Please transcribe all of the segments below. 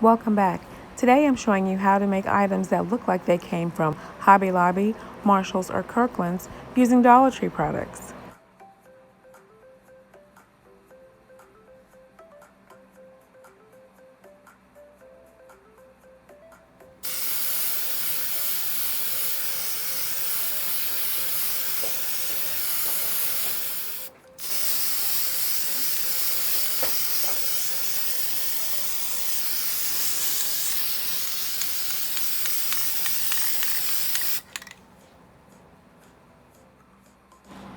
Welcome back. Today I'm showing you how to make items that look like they came from Hobby Lobby, Marshall's, or Kirkland's using Dollar Tree products.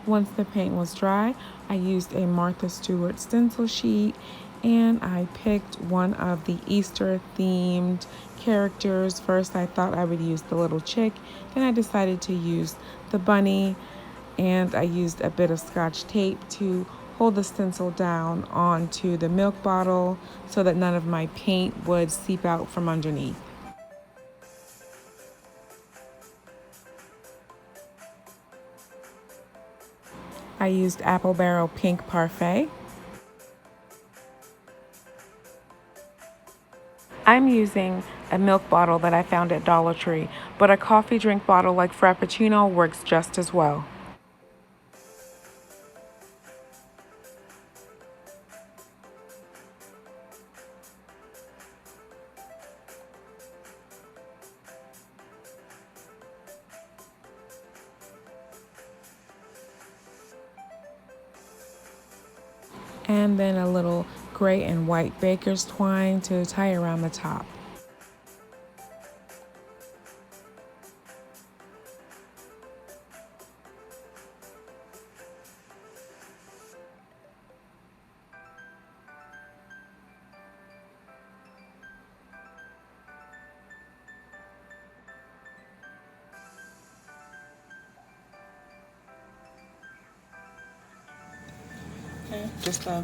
Once the paint was dry, I used a Martha Stewart stencil sheet and I picked one of the Easter themed characters. First I thought I would use the little chick, then I decided to use the bunny, and I used a bit of scotch tape to hold the stencil down onto the milk bottle so that none of my paint would seep out from underneath. I used Apple Barrel Pink Parfait. I'm using a milk bottle that I found at Dollar Tree, but a coffee drink bottle like Frappuccino works just as well. And then a little gray and white baker's twine to tie around the top. Okay, just a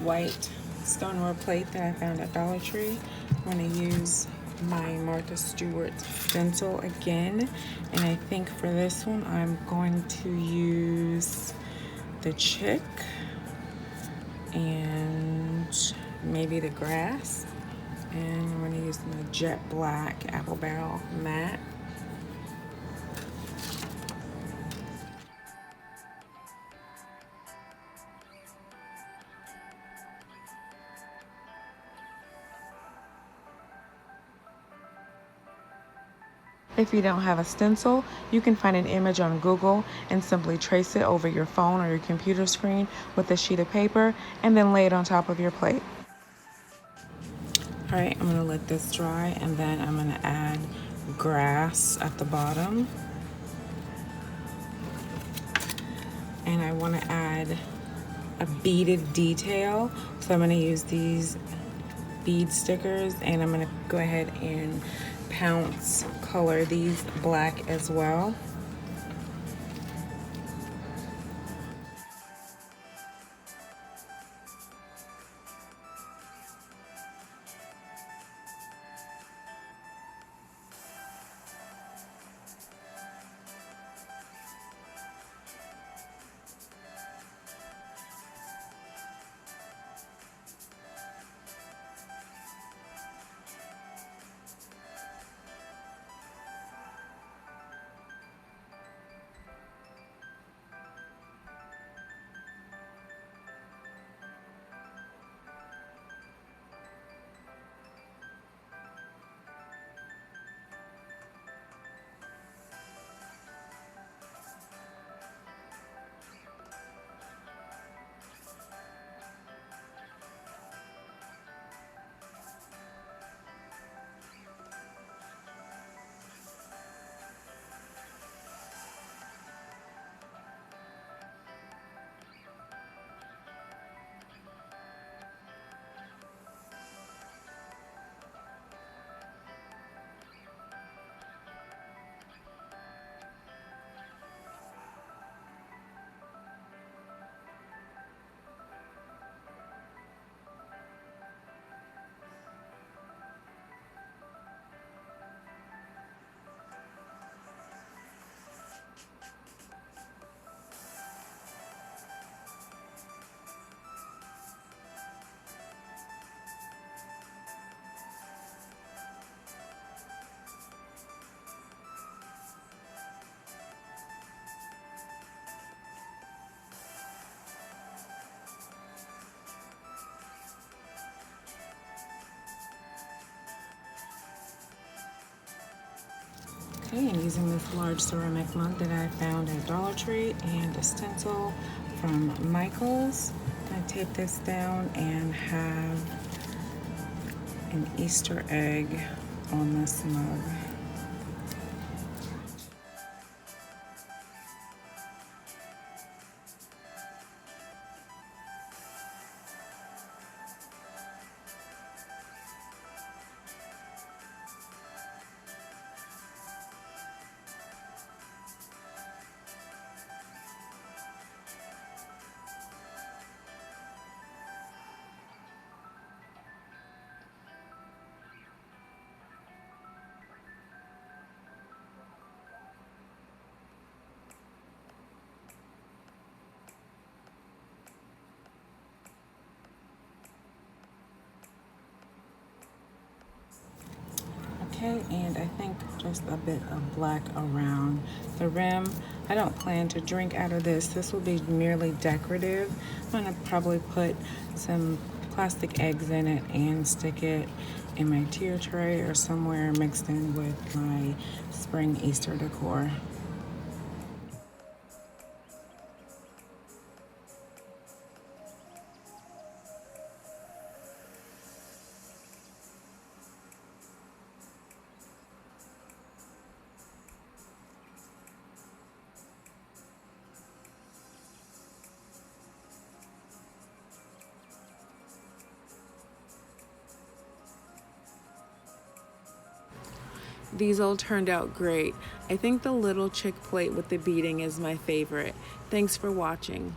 white stoneware plate that I found at Dollar Tree. I'm going to use my Martha Stewart stencil again, and I think for this one I'm going to use the chick and maybe the grass, and I'm going to use my jet black apple barrel matte. If you don't have a stencil, you can find an image on Google and simply trace it over your phone or your computer screen with a sheet of paper and then lay it on top of your plate. All right, I'm gonna let this dry and then I'm gonna add grass at the bottom. And I wanna add a beaded detail. So I'm gonna use these bead stickers and I'm gonna go ahead and pounce color these black as well. Okay, and using this large ceramic mug that I found at Dollar Tree and a stencil from Michael's, I tape this down and have an Easter egg on this mug. Okay, and I think just a bit of black around the rim. I don't plan to drink out of this. This will be merely decorative. I'm gonna probably put some plastic eggs in it and stick it in my tier tray or somewhere mixed in with my spring Easter decor. These all turned out great. I think the little chick plate with the beading is my favorite. Thanks for watching.